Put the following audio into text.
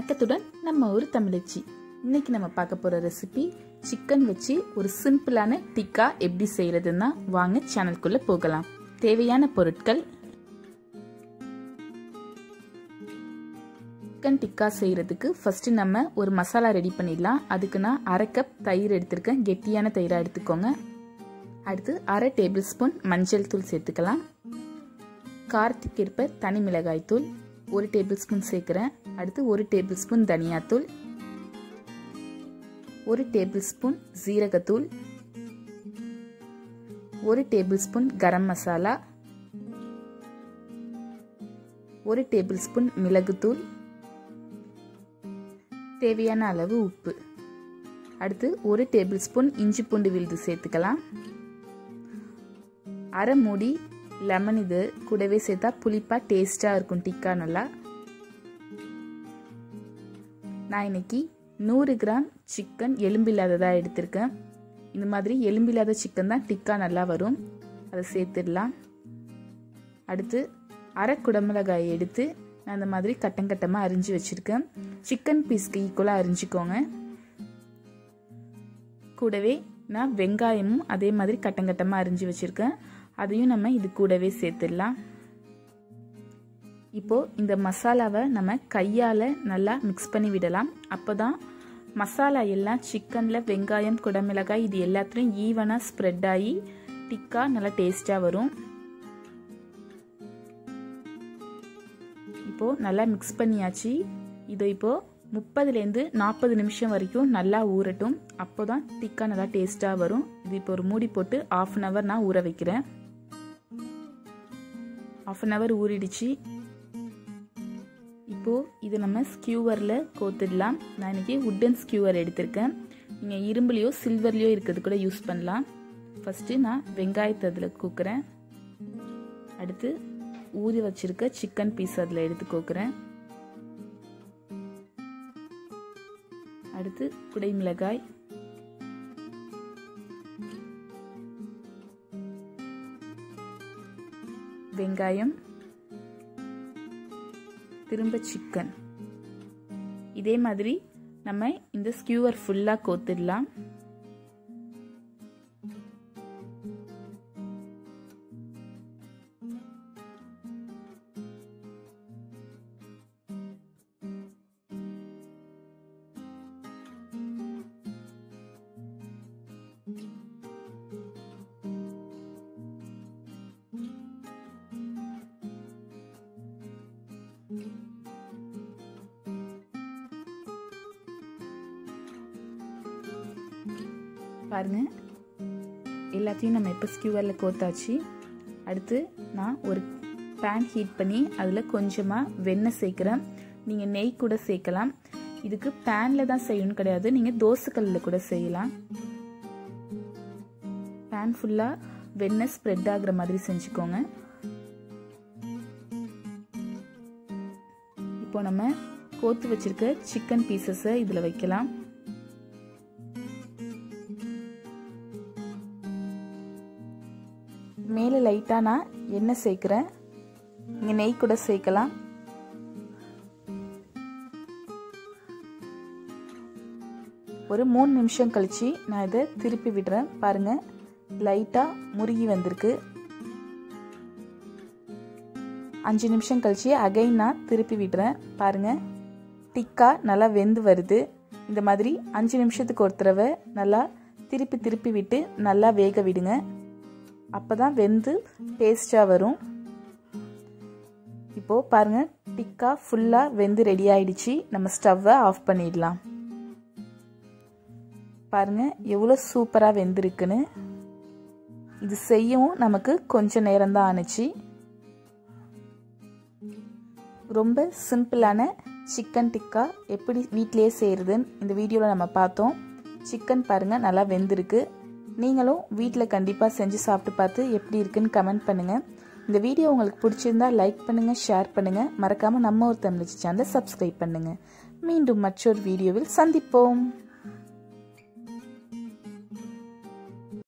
வணக்கத்துடன் நம்ம ஒரு தமிழச்சி. இன்னைக்கு நம்ம பார்க்க போற ரெசிபி சிக்கன் வச்சு ஒரு சிம்பிளான டிக்கா எப்படி செய்யறதுன்னா வாங்க சேனலுக்குள்ள போகலாம். தேவையான பொருட்கள்: சிக்கன் டிக்கா செய்யறதுக்கு ஃபர்ஸ்ட் நம்ம ஒரு மசாலா ரெடி பண்ணிடலாம். அதுக்கு நான் 1/2 கப் தயிர் எடுத்திருக்கேன். கெட்டியான தயிரா எடுத்துக்கோங்க. அடுத்து 1/2 டேபிள் ஸ்பூன் மஞ்சள் தூள் சேர்த்துக்கலாம். காரத்துக்கு ஏற்ப தனி மிளகாய் தூள் 1 டேபிள் ஸ்பூன் சேர்க்கிறேன். அடுத்து 1 டேபிள் ஸ்பூன் தனியாத்தூள், 1 டேபிள் ஸ்பூன் ஜீரகத்தூள், 1 table spoon garam masala, 1 table spoon மிளகுத்தூள், தேவையான அளவு உப்பு. அடுத்து 1 டேபிள் ஸ்பூன் இஞ்சி பூண்டு விழுது சேர்த்துக்கலாம். 1/2 மூடி லெமன் இது கூடவே சேர்த்தா புளிப்பா டேஸ்டா இருக்கும் டிக்கா நல்லா. நான் இன்னைக்கு 100 கிராம் சிக்கன் எலும்பில்லாததா எடுத்திருக்கேன். இந்த மாதிரி எலும்பில்லாத சிக்கன் தான் டிக்கா நல்லா வரும். அதை சேர்த்துடலாம். அடுத்து 1/2 குடமிளகாயை எடுத்து நான் இந்த மாதிரி கட்டங்கட்டமாக அரிஞ்சு வச்சிருக்கேன். சிக்கன் பீஸ்க்கு ஈக்குவலாக அரிஞ்சிக்கோங்க. கூடவே நான் வெங்காயமும் அதே மாதிரி கட்டங்கட்டமாக அரிஞ்சு வச்சிருக்கேன். அதையும் நம்ம இது கூடவே சேர்த்துடலாம். இப்போ இந்த மசாலாவை நம்ம கையால நல்லா மிக்ஸ் பண்ணி விடலாம். அப்போதான் மசாலா எல்லாம் சிக்கன்ல வெங்காயம் குடமிளகாய் இது எல்லாத்துலயும் ஈவனா ஸ்ப்ரெட் ஆகி டிக்கா நல்லா டேஸ்டா வரும். இப்போ நல்லா மிக்ஸ் பண்ணியாச்சு. இதை இப்போ 30லேருந்து 40 நிமிஷம் வரைக்கும் நல்லா ஊறட்டும். அப்போதான் டிக்கா நல்லா டேஸ்டா வரும். இது இப்போ ஒரு மூடி போட்டு 1/2 hour நான் ஊற வைக்கிறேன். 1/2 hour ஊறிடுச்சு. இப்போ இது நம்ம ஸ்கியூவர்ல கோத்துடலாம். நான் இன்னைக்கு வுட்டன் ஸ்கியூவர் எடுத்திருக்கேன். நீங்க இரும்புலயோ சில்வர்லயோ இருக்கிறது கூட யூஸ் பண்ணலாம். ஃபர்ஸ்ட் நான் வெங்காயத்தை அதுல கோக்குறேன். அடுத்து ஊறி வச்சிருக்க சிக்கன் பீஸ் அதுல எடுத்து கோக்குறேன். அடுத்து குடை மிளகாய், வெங்காயம், திரும்ப சிக்கன். இதே மாதிரி நம்ம இந்த ஸ்கியூவர் ஃபுல்லா கோத்துடலாம். பாருங்க, எல்லாத்தையும் நம்ம இப்போ ஸ்கியூவர்ல கோத்தாச்சு. அடுத்து நான் ஒரு பேன் ஹீட் பண்ணி அதில் கொஞ்சமாக வெண்ணெய் சேர்க்குறேன். நீங்கள் நெய் கூட சேர்க்கலாம். இதுக்கு பேனில் தான் செய்யணும் கிடையாது, நீங்கள் தோசைக்கல்லில் கூட செய்யலாம். பேன் ஃபுல்லாக வெண்ணெய் ஸ்ப்ரெட் ஆகுற மாதிரி செஞ்சுக்கோங்க. இப்போ நம்ம கோத்து வச்சிருக்க சிக்கன் பீசஸை இதில் வைக்கலாம். மேலே லைட்டாக நான் எண்ணெய் சேர்க்குறேன். நீங்கள் நெய் கூட சேர்க்கலாம். ஒரு 3 நிமிஷம் கழிச்சு நான் இதை திருப்பி விடுறேன். பாருங்க, லைட்டாக முருகி வந்திருக்கு. 5 நிமிஷம் கழிச்சு அகைன் நான் திருப்பி விடுறேன். பாருங்க, டிக்கா நல்லா வெந்து வருது. இந்த மாதிரி 5 நிமிஷத்துக்கு ஒரு தடவை நல்லா திருப்பி திருப்பி விட்டு நல்லா வேக விடுங்க. அப்பதான் வெந்து டேஸ்டா வரும். இப்போ பாருங்க, டிக்கா ஃபுல்லா வெந்து ரெடி ஆயிடுச்சு. நம்ம ஸ்டவ்வை ஆஃப் பண்ணிடலாம். பாருங்க எவ்வளவு சூப்பரா வெந்திருக்குன்னு. இது செய்யவும் நமக்கு கொஞ்ச நேரம் தான் ஆனிச்சு. ரொம்ப சிம்பிளான சிக்கன் டிக்கா எப்படி வீட்டிலேயே செய்யறதுன்னு இந்த வீடியோல நம்ம பார்த்தோம். சிக்கன் பாருங்க நல்லா வெந்திருக்கு. நீங்களும் வீட்டில் கண்டிப்பாக செஞ்சு சாப்பிட்டு பார்த்து எப்படி இருக்குன்னு கமெண்ட் பண்ணுங்கள். இந்த வீடியோ உங்களுக்கு பிடிச்சிருந்தா லைக் பண்ணுங்கள், ஷேர் பண்ணுங்கள். மறக்காமல் நம்ம ஒரு தமிழச்சி சேனலை சப்ஸ்கிரைப் பண்ணுங்கள். மீண்டும் மற்றொரு வீடியோவில் சந்திப்போம்.